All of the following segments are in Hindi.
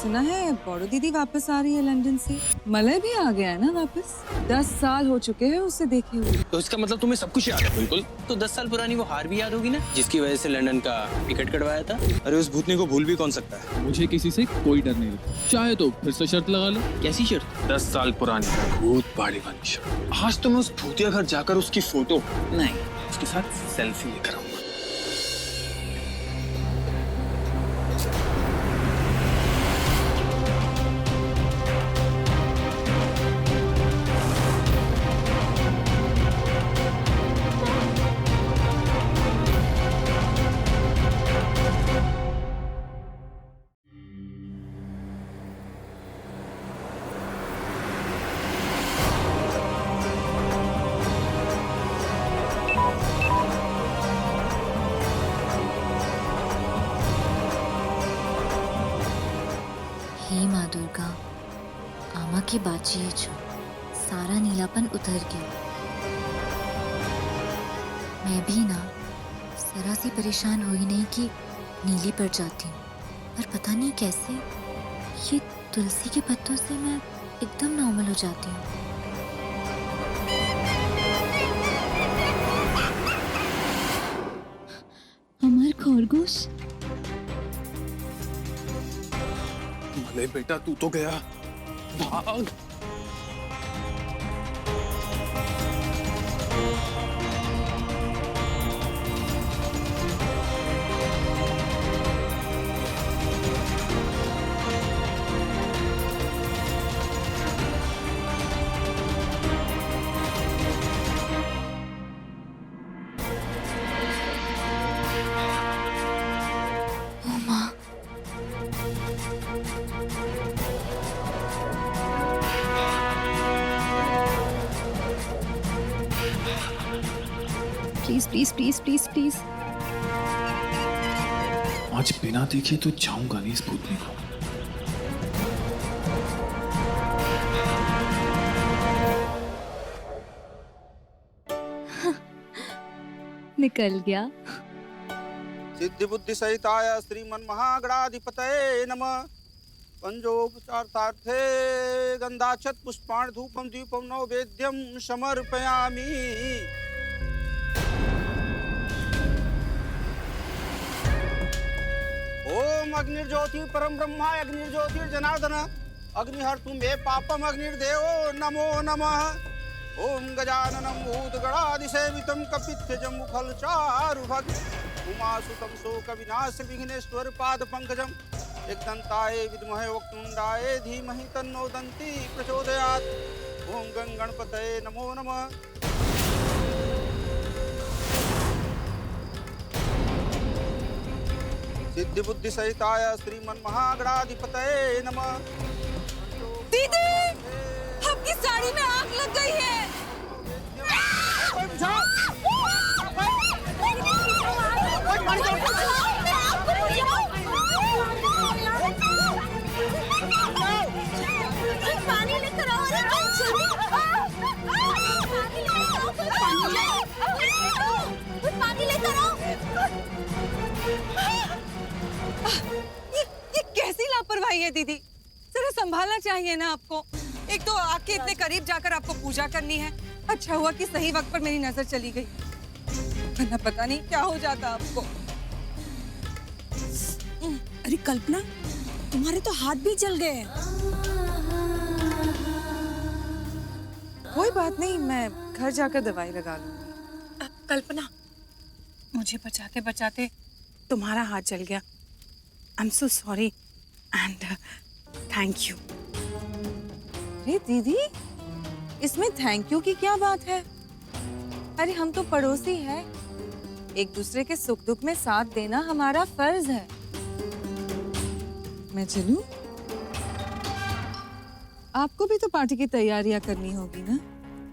सुना है बड़ो दीदी वापस आ रही है लंदन से। मलय भी आ गया है ना वापस। 10 साल हो चुके हैं उसे देखे हुए। तो इसका मतलब तुम्हें सब कुछ याद है? बिल्कुल। तो 10 साल पुरानी वो हार भी याद होगी ना, जिसकी वजह से लंदन का टिकट कटवाया था। अरे उस भूतनी को भूल भी कौन सकता है। मुझे किसी से कोई डर नहीं लगता, चाहे तो फिर से शर्त लगा लो। कैसी शर्त? 10 साल पुरानी भूत बाड़ी वाली शर्त। आज तो मैं उस भूतिया घर जाकर उसकी फोटो नहीं, उसके साथ सेल्फी लेकर आऊंगा। हे माँ दुर्गा, आमा की बाची छो, सारा नीलापन उतर गया। मैं भी ना जरा सी परेशान हुई नहीं कि नीली पड़ जाती हूँ, पर पता नहीं कैसे ये तुलसी के पत्तों से मैं एकदम नॉर्मल हो जाती हूँ। अमर खरगोश, भले बेटा तू तो गया, भाग। ओ माँ, please please please please please. आज बिना देखे तो जाऊंगा नहीं इस भूतनी को। निकल गया। सिद्धि बुद्धि सहिताय श्रीमन महागणाधिपतये नमः। पंचोपचारार्थे गंधाक्षत पुष्पाण धूपम दीपम नैवेद्यम समर्पयामि। ओम अग्निर्ज्योति परम ब्रह्मा अग्निर्ज्योति जनार्दन अग्निहर्तु मे पापम अग्निर्देवो नमो नमः। ओम गजाननं भूतगणाधिसेवितं कपित्थजम्बुफलचारुभग उमासुतं शोकविनाश विघ्नेश्वर पादपङ्कजम् एकदन्ताय विद्महे वक्रतुण्डाय धीमहि तन्नो दन्ती प्रचोदयात्। ओम गणपतये नमो नमः। सिद्धि बुद्धि सहिताय श्रीमन महागणाधिपतये नमः। दीदी, आपकी साड़ी में आग लग गई है। पानी लेकर आओ, पानी लेकर आओ। ये कैसी लापरवाही है दीदी, जरा संभालना चाहिए ना आपको। एक तो आके इतने करीब जाकर आपको पूजा करनी है। अच्छा हुआ कि सही वक्त पर मेरी नजर चली गई, वरना पता नहीं क्या हो जाता आपको। अरे कल्पना, तुम्हारे तो हाथ भी जल गए हैं। कोई बात नहीं, मैं घर जाकर दवाई लगा लूंगी। कल्पना, मुझे बचाते बचाते तुम्हारा हाथ जल गया। I am so sorry and thank you. अरे दीदी, इसमें थैंक यू की क्या बात है? अरे हम तो पड़ोसी हैं, एक दूसरे के सुख दुख में साथ देना हमारा फर्ज है। मैं चलूं? आपको भी तो पार्टी की तैयारियां करनी होगी ना।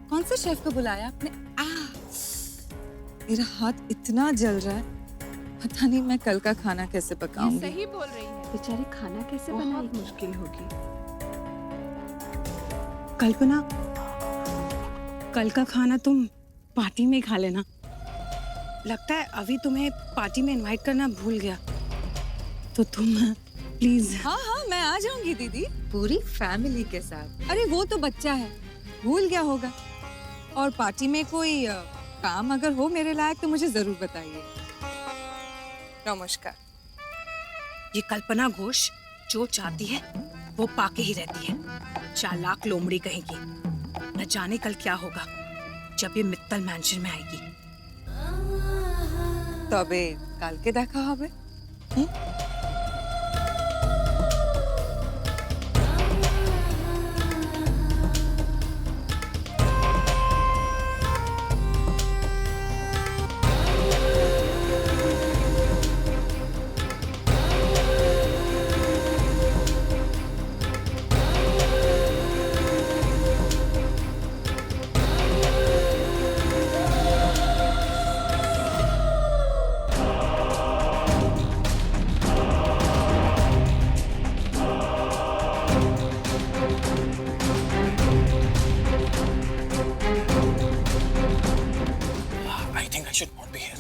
कौन से शेफ को बुलाया आपने? मेरा हाथ इतना जल रहा है, पता नहीं मैं कल का खाना कैसे पकाऊंगी। सही बोल रही है, बेचारी खाना कैसे बनाएगी? बहुत मुश्किल होगी। कल्पना, कल का खाना तुम पार्टी में खा लेना। लगता है अभी तुम्हें पार्टी में इनवाइट करना भूल गया, तो तुम प्लीज। हाँ हाँ, मैं आ जाऊंगी दीदी। पूरी फैमिली के साथ। अरे वो तो बच्चा है, भूल गया होगा। और पार्टी में कोई काम अगर हो मेरे लायक तो मुझे जरूर बताइए। नमस्कार। ये कल्पना घोष जो चाहती है वो पाके ही रहती है। चालाक लोमड़ी कहेगी। न जाने कल क्या होगा जब ये मित्तल मैंशन में आएगी। तबे কালকে দেখা হবে। I think I should not be here.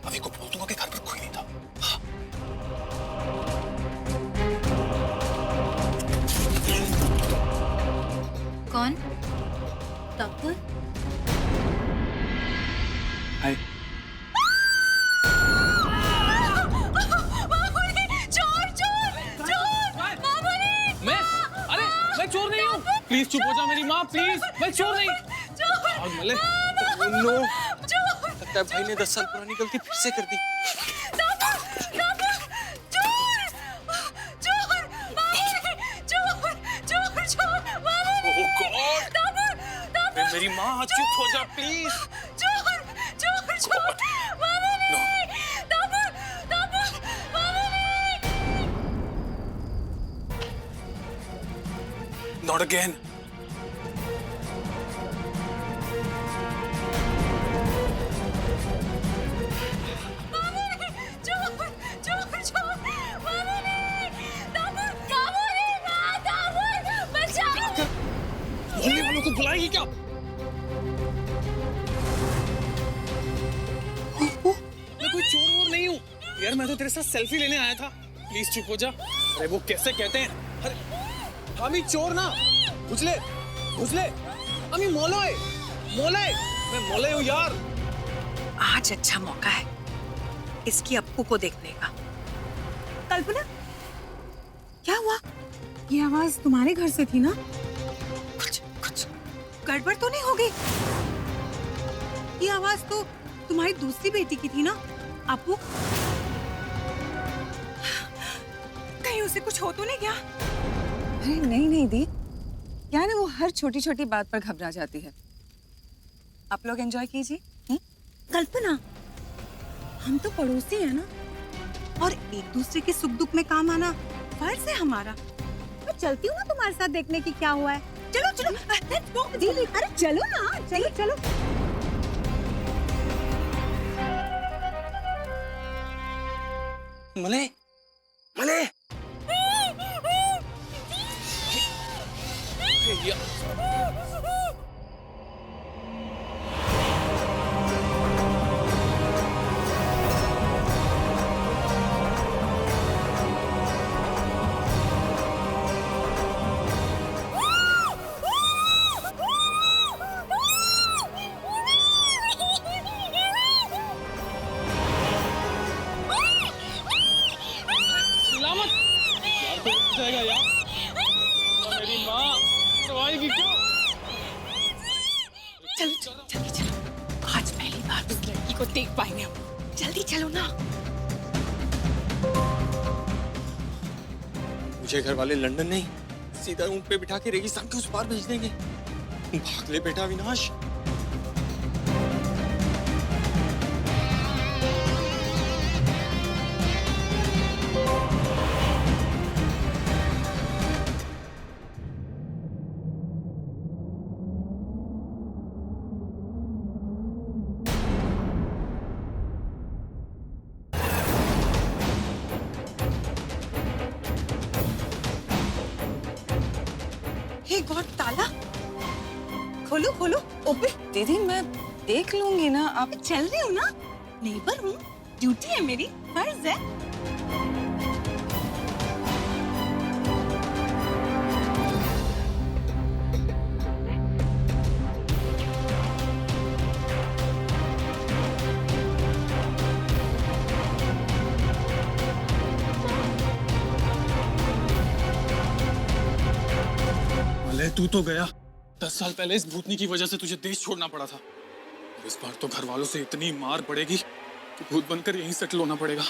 अभी को बोल दूंगा कि घर पर कोई नहीं था। कौन? टप्पर? हाय। मैं चोर नहीं हूँ। प्लीज चुप हो जा मेरी माँ, प्लीज। मैं चोर नहीं। मले नो, लगता है भाई ने 10 साल पुरानी गलती फिर से कर दी। ओह गॉड, मेरी माँ चुप हो जा प्लीज। Not again. मोहल्ले वालों को बुलाएगी क्या? मैं कोई चोर वोर नहीं हूँ यार, मैं तो तेरे साथ सेल्फी लेने आया था। प्लीज चुप हो जा। अरे वो कैसे कहते हैं, अरे আমি চোর না, বুঝলে বুঝলে আমি মলয় মলয়, मैं मलय हूँ यार। आज अच्छा मौका है इसकी अप्पू को देखने का। कल्पना, क्या हुआ? ये आवाज तुम्हारे घर से थी ना? कुछ कुछ गड़बड़ तो नहीं हो गई? ये आवाज तो तुम्हारी दूसरी बेटी की थी ना अप्पू? कहीं उसे कुछ हो तो नहीं गया? अरे नहीं नहीं दी, क्या है ना, वो हर छोटी छोटी बात पर घबरा जाती है। आप लोग एंजॉय कीजिए। कल्पना, हम तो पड़ोसी हैं ना, और एक दूसरे के सुख दुख में काम आना फर्ज है हमारा। मैं चलती हूँ ना तुम्हारे साथ देखने की क्या हुआ है। चलो चलो, let's go, दीदी। अरे चलो ना, चलो चलो। मले मले सलामत यार, तो रुक जाएगा यार। मेरी माँ करवाएगी क्यों? चलो जल्दी चलो, आज पहली बार उस लड़की को देख पाएंगे हम। जल्दी चलो ना। मुझे घर वाले लंदन नहीं, सीधा ऊंट पे बिठा के रेगिस्तान के उस पार भेज देंगे। भाग ले बेटा विनाश। हे गॉड, ताला खोलो खोलो, ओपन। दीदी मैं देख लूंगी ना। आप चल रही हूँ ना, नेबर हूँ, ड्यूटी है मेरी, फर्ज है। तू तो गया, 10 साल पहले इस भूतनी की वजह से तुझे देश छोड़ना पड़ा था। इस बार तो घर वालों से इतनी मार पड़ेगी कि भूत बनकर यहीं सेटल होना पड़ेगा।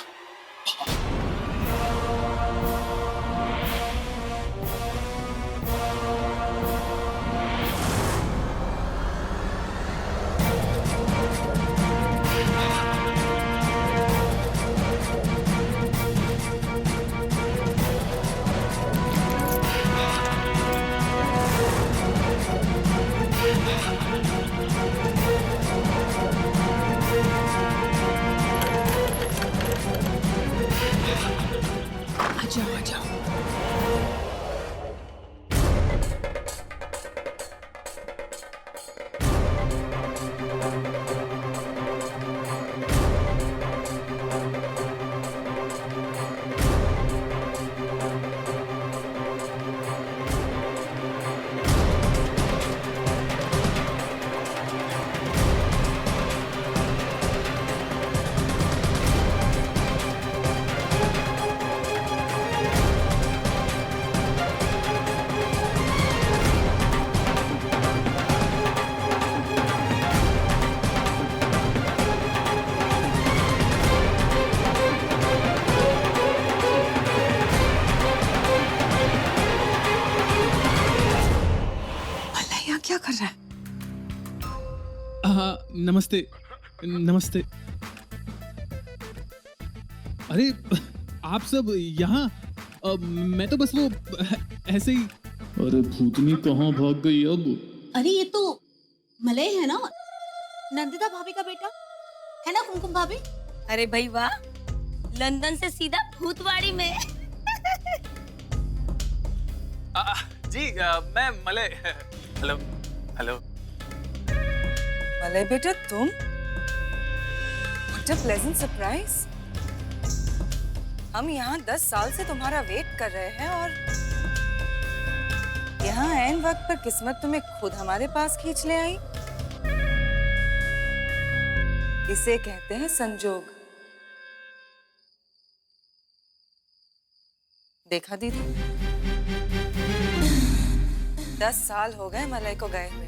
आ जाओ। क्या कर रहा है? नमस्ते नमस्ते। अरे आप सब यहाँ? मैं तो बस वो ऐसे ही। अरे भूतनी कहाँ भाग गई अब? अरे ये तो मलय है ना, नंदिता भाभी का बेटा है ना, कुमकुम भाभी। अरे भाई वाह, लंदन से सीधा भूतवाड़ी में। जी मैं मलय। Hello hello. मलय बेटा तुम? What a pleasant surprise। हम यहाँ 10 साल से तुम्हारा वेट कर रहे हैं और यहाँ ऐन वक्त पर किस्मत तुम्हें खुद हमारे पास खींच ले आई। इसे कहते हैं संजोग। देखा दीदी, 10 साल हो गए मलय को गए हुए,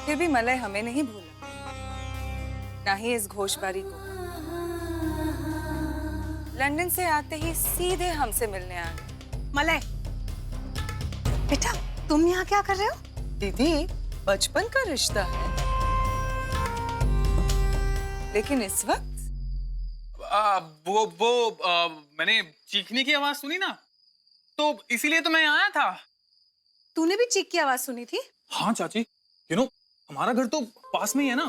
फिर भी मलय हमें नहीं भूला, ना ही इस घोषबारी को। लंदन से आते ही सीधे हमसे मिलने आ गए। मलय बेटा, तुम यहाँ क्या कर रहे हो? दीदी, बचपन का रिश्ता है, लेकिन इस वक्त मैंने चीखने की आवाज सुनी ना, तो इसीलिए तो मैं यहाँ आया था। तूने भी चीख की आवाज सुनी थी? हाँ चाची, हमारा घर तो पास में ही है ना,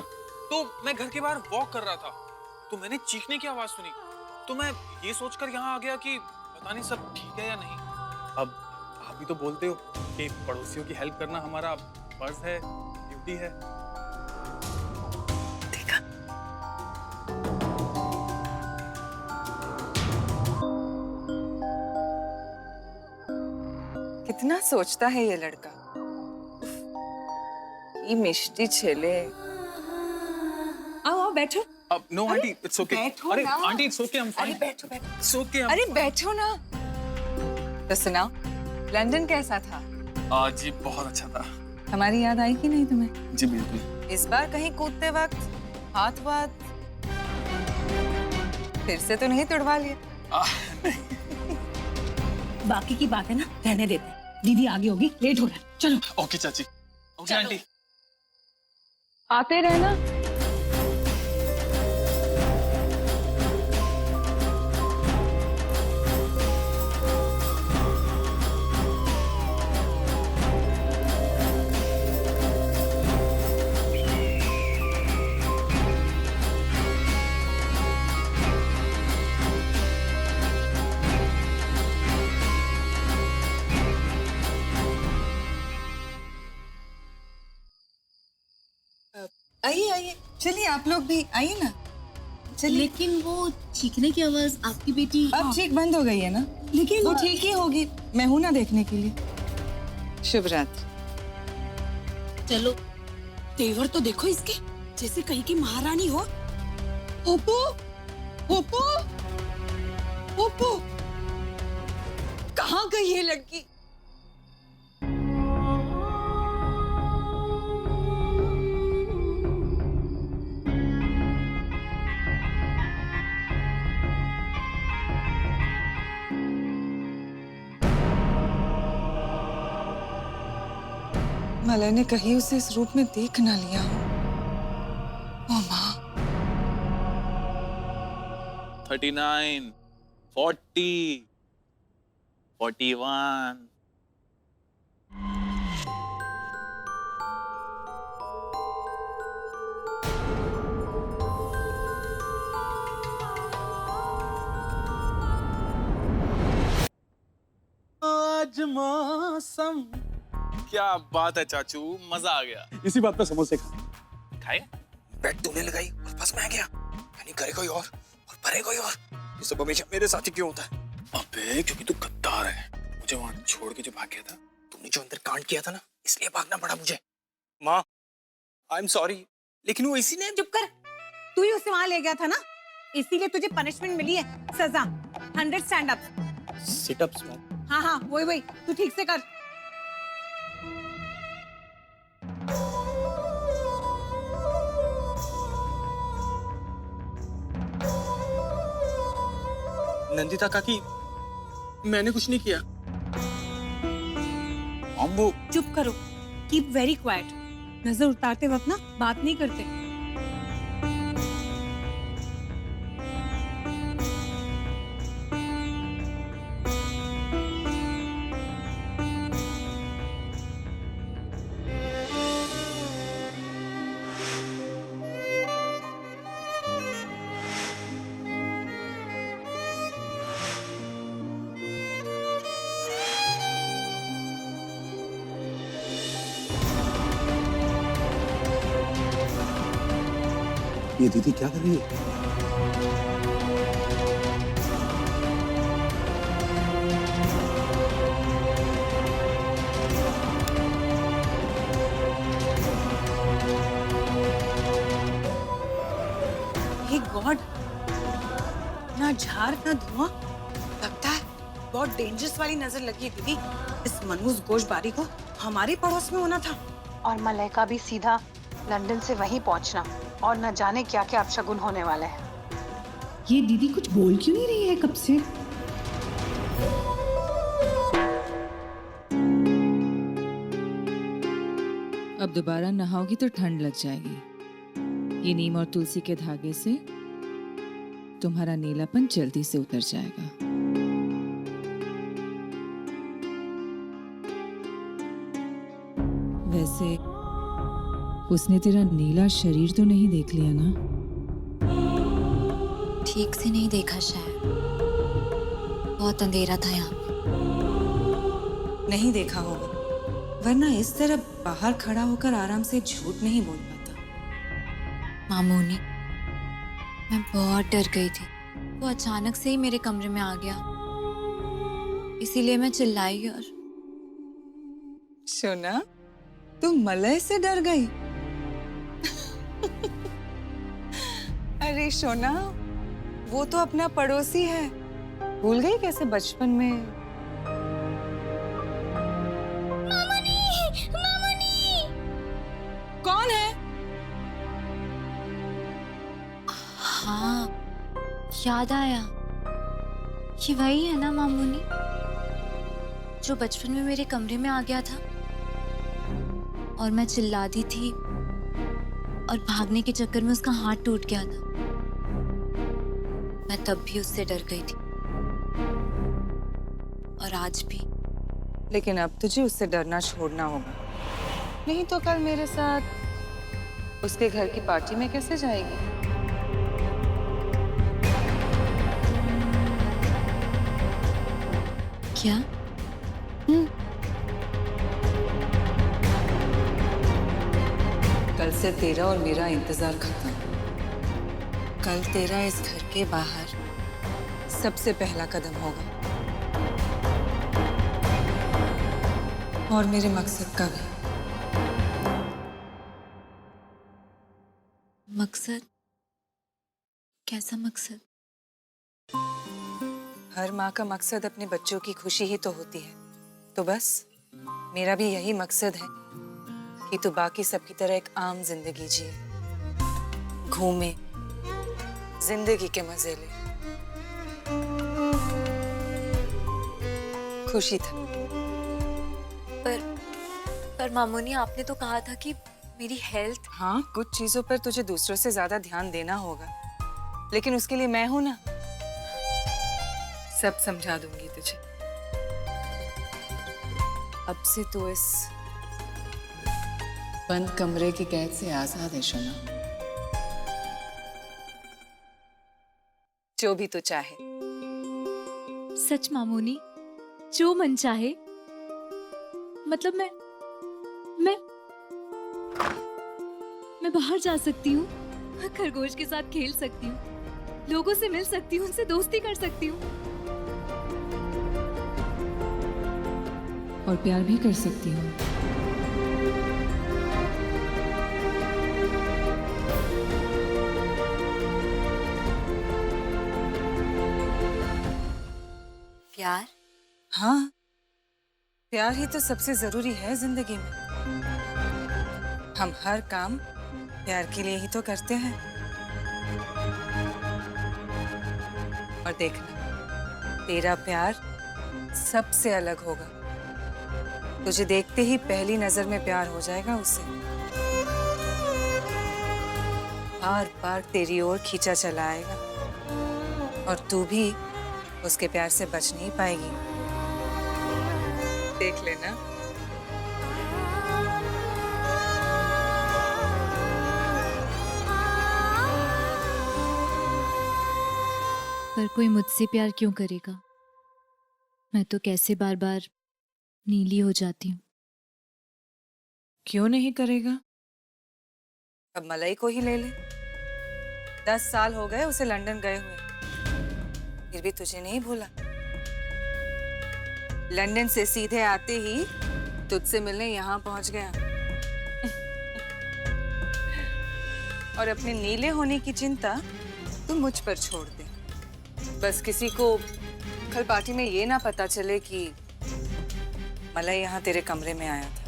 तो मैं घर के बाहर वॉक कर रहा था, तो मैंने चीखने की आवाज सुनी, तो मैं ये सोचकर यहाँ आ गया कि पता नहीं सब ठीक है या नहीं। अब आप भी तो बोलते हो कि पड़ोसियों की हेल्प करना हमारा फर्ज है, ड्यूटी है। देखा, कितना सोचता है ये लड़का। ये मिष्टी छेले। आओ आओ बैठो। No aunty, it's okay. बैठो अरे ना। Aunty, it's okay, I am fine. बैठो बैठो। It's okay. अरे बैठो ना। तो सुनाओ, लंदन कैसा था? जी बहुत अच्छा था। हमारी याद आई कि नहीं तुम्हें? जी बिल्कुल। इस बार कहीं कूदते वक्त हाथ वाथ फिर से तो नहीं तुड़वा लिया? बाकी की बात है ना, रहने देते हैं। दीदी आगे होगी, लेट हो रहा है, चलो। ओके चाची। Okay aunty. आते रहना। आइए आइए, चलिए आप लोग भी आइए ना, चलिए। लेकिन वो चीखने की आवाज आपकी बेटी। अब चीख बंद हो गई है ना, लेकिन वो ठीक ही होगी। मैं हूं ना देखने के लिए। शुभ रात्रि। चलो, तेवर तो देखो इसके, जैसे कहीं की महारानी हो। ओप्पो, ओप्पो, ओप्पो, कहाँ गई ये लड़की? मलय ने कहीं उसे इस रूप में देख ना लिया हो। ओ माँ। 39, 40, 41. आज मौसम, क्या बात है चाचू, मजा आ गया। इसी बात पे समोसे खा। खाए? बेट तूने लगाई और बस मैं गया, यानी करे कोई और भरे कोई और। ये सब हमेशा मेरे साथ ही क्यों होता है? अबे क्योंकि तू गद्दार है, मुझे वहां छोड़ के जो भाग गया था। तूने जो अंदर कांड किया था ना, इसलिए भागना पड़ा मुझे। माँ, आई एम सॉरी, लेकिन वो इसी ने। चुप कर, तू ही उसे वहां ले गया था ना, इसीलिए तुझे पनिशमेंट मिली है, सजा। 100 स्टैंड अप। सिट अप्स में। हाँ हाँ, वही तू ठीक से कर। नंदिता काकी, मैंने कुछ नहीं किया। अम्बू, चुप करो, कीप वेरी क्वाइट। नजर उतारते वक्त ना बात नहीं करते। ये दीदी क्या कर रही है? हे गॉड, ना झाड़ ना धुआं। लगता है बहुत डेंजरस वाली नजर लगी है दीदी। इस मनहूस गोशबारी को हमारे पड़ोस में होना था। और मलय का भी सीधा लंदन से वहीं पहुंचना, और न जाने क्या क्या अपशगुन होने वाला है। ये दीदी कुछ बोल क्यों नहीं रही है कब से? अब दोबारा नहाओगी तो ठंड लग जाएगी। ये नीम और तुलसी के धागे से तुम्हारा नीलापन जल्दी से उतर जाएगा। वैसे उसने तेरा नीला शरीर तो नहीं देख लिया ना? ठीक से नहीं देखा शायद, बहुत अंधेरा था यहाँ पे। नहीं देखा होगा, वरना इस तरह बाहर खड़ा होकर आराम से झूठ नहीं बोल पाता। मामूनी, मैं बहुत डर गई थी। वो अचानक से ही मेरे कमरे में आ गया, इसीलिए मैं चिल्लाई। और सोना, तुम मलय से डर गई? अरे सोना, वो तो अपना पड़ोसी है, भूल गई कैसे बचपन में? कौन है? हाँ, याद आया, ये वही है ना मामूनी, जो बचपन में मेरे कमरे में आ गया था और मैं चिल्ला दी थी और भागने के चक्कर में उसका हाथ टूट गया था। मैं तब भी उससे डर गई थी और आज भी। लेकिन अब तुझे उससे डरना छोड़ना होगा, नहीं तो कल मेरे साथ उसके घर की पार्टी में कैसे जाएगी? क्या? कल से तेरा और मेरा इंतजार खत्म। कल तेरा इस घर के बाहर सबसे पहला कदम होगा, और मेरे मकसद का भी। मकसद? कैसा मकसद? हर माँ का मकसद अपने बच्चों की खुशी ही तो होती है। तो बस मेरा भी यही मकसद है कि तू बाकी सबकी तरह एक आम जिंदगी जिए, घूमे, जिंदगी के मजे ले, खुशी था। पर पर मामूनी आपने तो कहा था कि मेरी हेल्थ। हाँ, कुछ चीजों पर तुझे दूसरों से ज्यादा ध्यान देना होगा, लेकिन उसके लिए मैं हूं ना। सब समझा दूंगी तुझे। अब से तो इस बंद कमरे की कैद से आजाद है शोना। जो भी तू चाहे। सच मामूनी, जो मन चाहे। मतलब मैं बाहर जा सकती हूँ, खरगोश के साथ खेल सकती हूँ, लोगों से मिल सकती हूँ, उनसे दोस्ती कर सकती हूँ। और प्यार भी कर सकती हूँ। प्यार? हाँ, प्यार ही तो सबसे जरूरी है जिंदगी में। हम हर काम प्यार के लिए ही तो करते हैं। और देखना, तेरा प्यार सबसे अलग होगा। तुझे देखते ही पहली नजर में प्यार हो जाएगा उससे। बार बार तेरी ओर खींचा चला आएगा और तू भी उसके प्यार से बच नहीं पाएगी। देख लेना। पर कोई मुझसे प्यार क्यों करेगा? मैं तो कैसे बार बार नीली हो जाती हूँ। क्यों नहीं करेगा? अब मलाई को ही ले ले। 10 साल हो गए उसे लंदन गए हुए, फिर भी तुझे नहीं भूला। लंदन से सीधे आते ही तुझसे मिलने यहाँ पहुंच गया। और अपने नीले होने की चिंता तू मुझ पर छोड़ दे। बस किसी को कल पार्टी में ये ना पता चले कि मलाई यहाँ तेरे कमरे में आया था।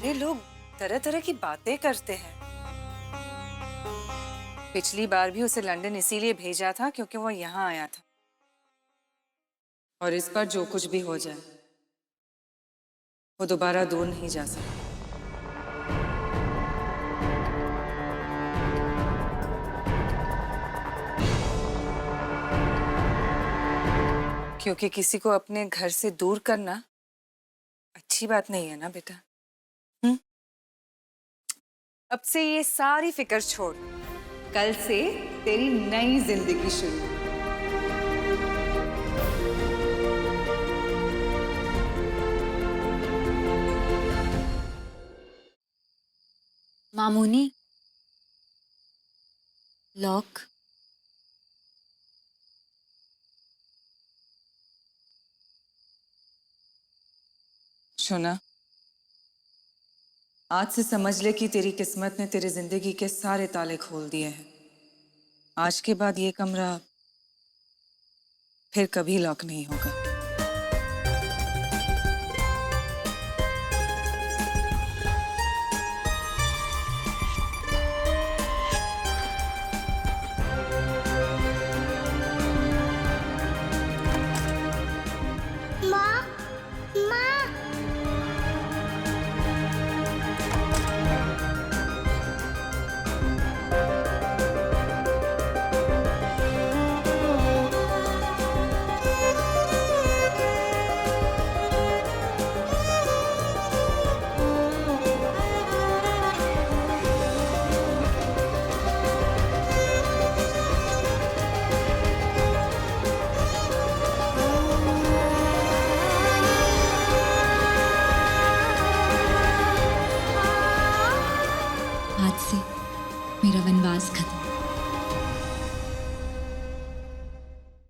ये लोग तरह तरह की बातें करते हैं। पिछली बार भी उसे लंदन इसीलिए भेजा था क्योंकि वो यहाँ आया था। और इस बार जो कुछ भी हो जाए, वो दोबारा दूर नहीं जा सकता। क्योंकि किसी को अपने घर से दूर करना अच्छी बात नहीं है ना बेटा। अब से ये सारी फिक्र छोड़, कल से तेरी नई जिंदगी शुरू। मामूनी, लॉक। शोना, आज से समझ ले कि तेरी किस्मत ने तेरी जिंदगी के सारे ताले खोल दिए हैं। आज के बाद ये कमरा फिर कभी लॉक नहीं होगा। आज से मेरा वनवास खत्म।